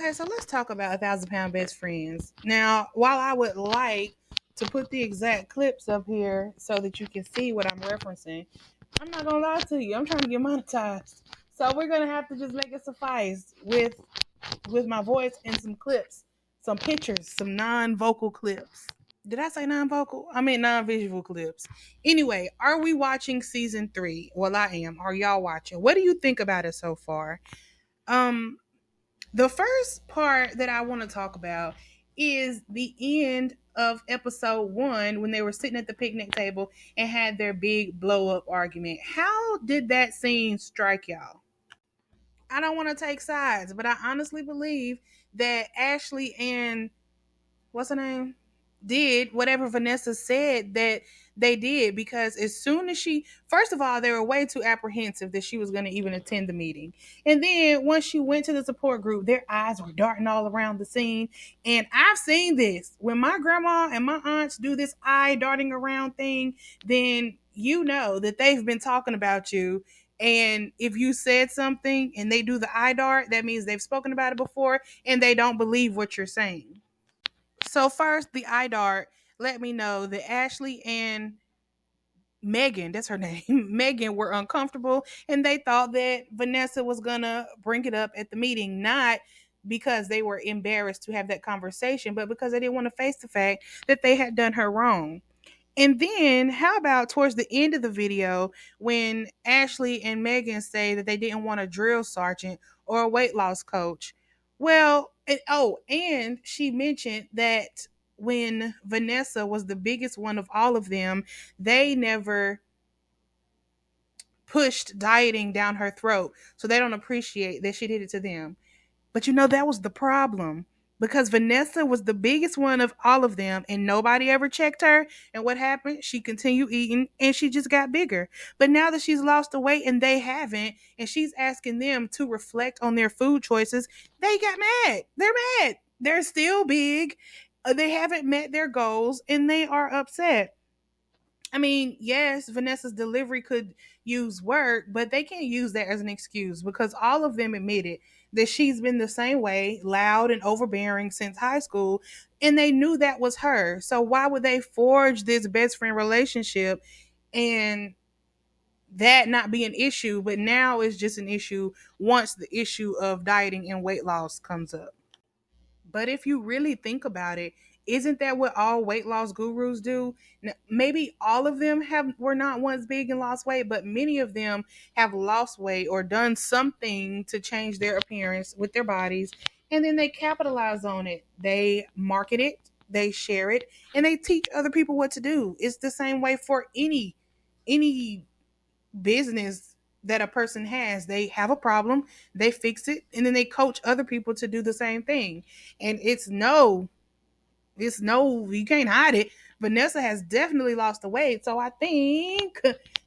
Okay, so let's talk about 1,000 pound best friends. Now, while I would like to put the exact clips up here so that you can see what I'm referencing, I'm not gonna lie to you. I'm trying to get monetized, so we're gonna have to just make it suffice with my voice and some clips, some pictures, some non-vocal clips. Did I say non-vocal? I mean non-visual clips. Anyway, are we watching season 3? Well, I am. Are y'all watching? What do you think about it so far? Um, the first part that I want to talk about is the end of episode 1 when they were sitting at the picnic table and had their big blow up argument. How did that scene strike y'all? I don't want to take sides, but I honestly believe that Ashley and what's her name did whatever Vanessa said that they did, because as soon as she, first of all, they were way too apprehensive that she was going to even attend the meeting, and then once she went to the support group, their eyes were darting all around the scene. And I've seen this when my grandma and my aunts do this eye darting around thing, then you know that they've been talking about you. And if you said something and they do the eye dart, that means they've spoken about it before and they don't believe what you're saying. So first, the eye dart let me know that Ashley and Megan, that's her name, Megan, were uncomfortable and they thought that Vanessa was gonna bring it up at the meeting, not because they were embarrassed to have that conversation, but because they didn't want to face the fact that they had done her wrong. And then, how about towards the end of the video when Ashley and Megan say that they didn't want a drill sergeant or a weight loss coach? Well, and she mentioned that when Vanessa was the biggest one of all of them, they never pushed dieting down her throat. So they don't appreciate that she did it to them. But you know, that was the problem because Vanessa was the biggest one of all of them and nobody ever checked her. And what happened? She continued eating and she just got bigger. But now that she's lost the weight and they haven't, and she's asking them to reflect on their food choices, they got mad. They're mad. They're still big. They haven't met their goals and they are upset. I mean, yes, Vanessa's delivery could use work, but they can't use that as an excuse because all of them admitted that she's been the same way, loud and overbearing since high school, and they knew that was her. So why would they forge this best friend relationship and that not be an issue, but now it's just an issue once the issue of dieting and weight loss comes up? But if you really think about it, isn't that what all weight loss gurus do? Maybe all of them have were not once big and lost weight, but many of them have lost weight or done something to change their appearance with their bodies, and then they capitalize on it. They market it, they share it, and they teach other people what to do. It's the same way for any business that a person has. They have a problem, they fix it, and then they coach other people to do the same thing. And it's no, you can't hide it. Vanessa has definitely lost the weight. So I think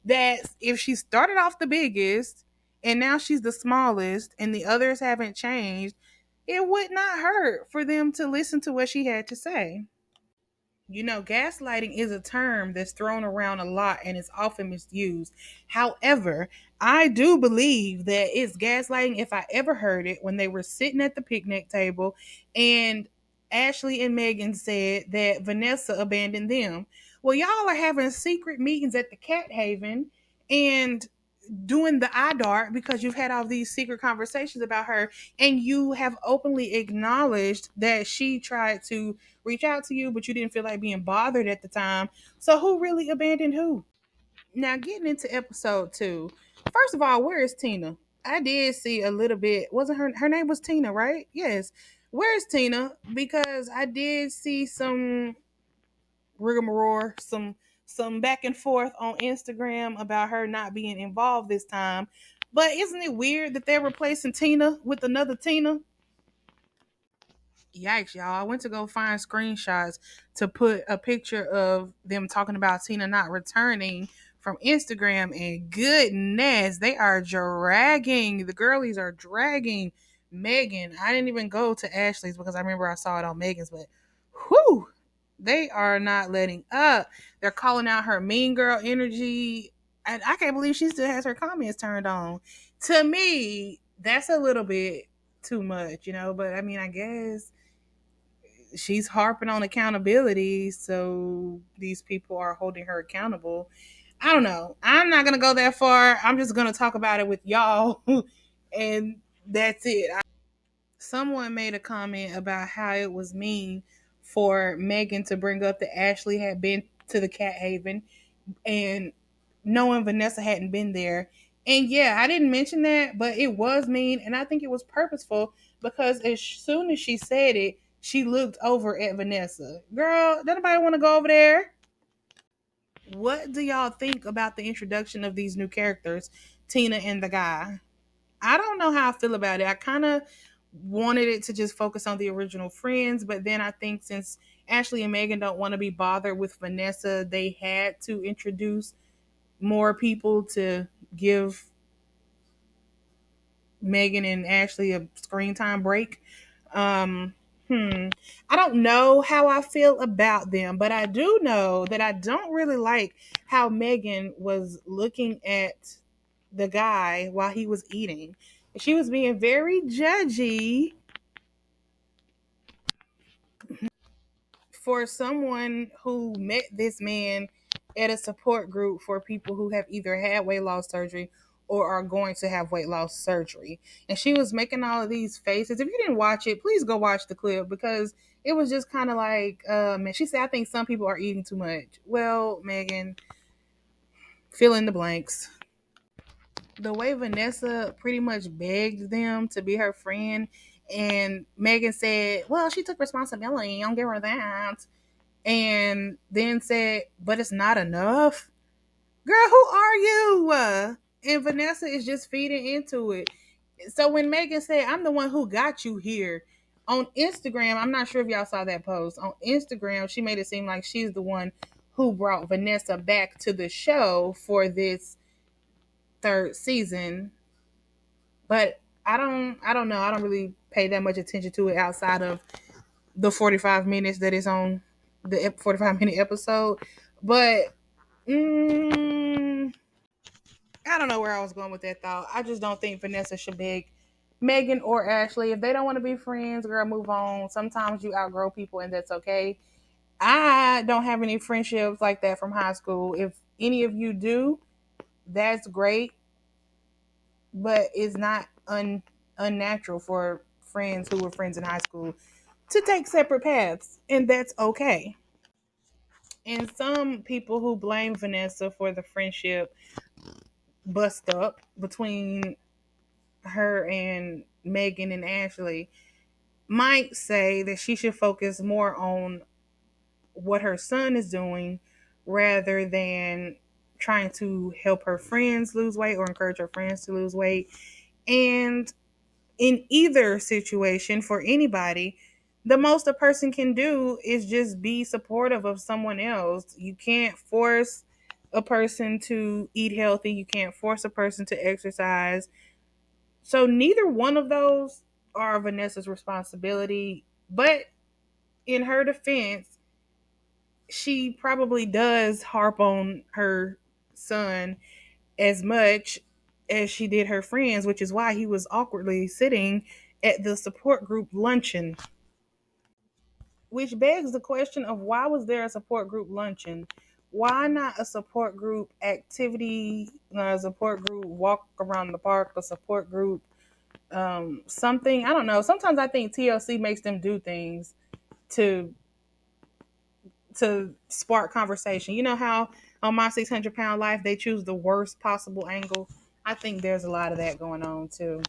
that if she started off the biggest and now she's the smallest and the others haven't changed, it would not hurt for them to listen to what she had to say. You know, gaslighting is a term that's thrown around a lot and it's often misused. However, I do believe that it's gaslighting if I ever heard it when they were sitting at the picnic table and Ashley and Megan said that Vanessa abandoned them. Well, y'all are having secret meetings at the Cat Haven and doing the eye dart because you've had all these secret conversations about her and you have openly acknowledged that she tried to reach out to you but you didn't feel like being bothered at the time. So who really abandoned who? Now getting into episode 2, first of all, where is Tina? I did see a little bit. Wasn't her name was Tina, right? Yes. Where is Tina? Because I did see some rigmarole, some back and forth on Instagram about her not being involved this time. But isn't it weird that they're replacing Tina with another Tina? Yikes, y'all. I went to go find screenshots to put a picture of them talking about Tina not returning from Instagram, and goodness, they are dragging. The girlies are dragging Megan. I didn't even go to Ashley's because I remember I saw it on Megan's, but whew, they are not letting up. They're calling out her mean girl energy. And I can't believe she still has her comments turned on. To me, that's a little bit too much, you know. But I mean, I guess she's harping on accountability, so these people are holding her accountable. I don't know. I'm not gonna go that far. I'm just gonna talk about it with y'all, and that's it. Someone made a comment about how it was mean for Megan to bring up that Ashley had been to the Cat Haven and knowing Vanessa hadn't been there. And yeah, I didn't mention that, but it was mean, and I think it was purposeful because as soon as she said it, she looked over at Vanessa. Girl, does anybody want to go over there? What do y'all think about the introduction of these new characters, Tina and the guy? I don't know how I feel about it. I kind of wanted it to just focus on the original friends, but then I think since Ashley and Megan don't want to be bothered with Vanessa, they had to introduce more people to give Megan and Ashley a screen time break. Um, I don't know how I feel about them, but I do know that I don't really like how Megan was looking at the guy while he was eating. She was being very judgy for someone who met this man at a support group for people who have either had weight loss surgery or are going to have weight loss surgery. And she was making all of these faces. If you didn't watch it, please go watch the clip because it was just kind of like, man, she said, I think some people are eating too much. Well, Megan, fill in the blanks. The way Vanessa pretty much begged them to be her friend, and Megan said, well, she took responsibility. I'll give her that. And then said, but it's not enough. Girl, who are you? And Vanessa is just feeding into it. So when Megan said, I'm the one who got you here, on Instagram, I'm not sure if y'all saw that post. On Instagram, she made it seem like she's the one who brought Vanessa back to the show for this third season. But I don't know. I don't really pay that much attention to it outside of the 45 minutes that is on the 45-minute episode. But I don't know where I was going with that thought. I just don't think Vanessa should beg Megan or Ashley. If they don't want to be friends, girl, move on. Sometimes you outgrow people and that's okay. I don't have any friendships like that from high school. If any of you do, that's great. But it's not unnatural for friends who were friends in high school to take separate paths. And that's okay. And some people who blame Vanessa for the friendship bust up between her and Megan and Ashley might say that she should focus more on what her son is doing rather than trying to help her friends lose weight or encourage her friends to lose weight. And in either situation for anybody, the most a person can do is just be supportive of someone else. You can't force a person to eat healthy, you can't force a person to exercise. So neither one of those are Vanessa's responsibility. But in her defense, she probably does harp on her son as much as she did her friends, which is why he was awkwardly sitting at the support group luncheon. Which begs the question of why was there a support group luncheon? Why not a support group activity, a support group walk around the park, a support group something? I don't know. Sometimes I think TLC makes them do things to spark conversation. You know how on My 600 Pound Life they choose the worst possible angle? I think there's a lot of that going on too.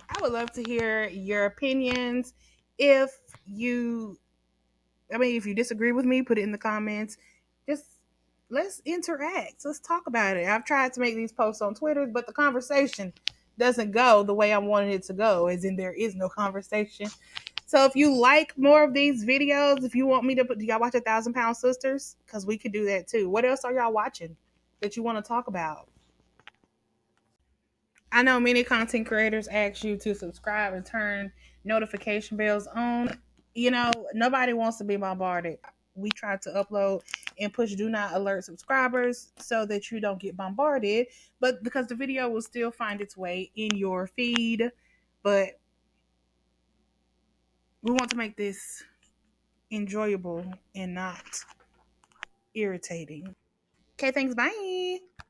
I would love to hear your opinions. If you, if you disagree with me, put it in the comments. Just let's interact. Let's talk about it. I've tried to make these posts on Twitter, but the conversation doesn't go the way I wanted it to go, as in there is no conversation. So if you like more of these videos, if you want me to put, do y'all watch 1,000 Pound Sisters? Because we could do that too. What else are y'all watching that you want to talk about? I know many content creators ask you to subscribe and turn notification bells on. Nobody wants to be bombarded. We try to upload and push do not alert subscribers so that you don't get bombarded, but because the video will still find its way in your feed But we want to make this enjoyable and not irritating. Okay, thanks. Bye.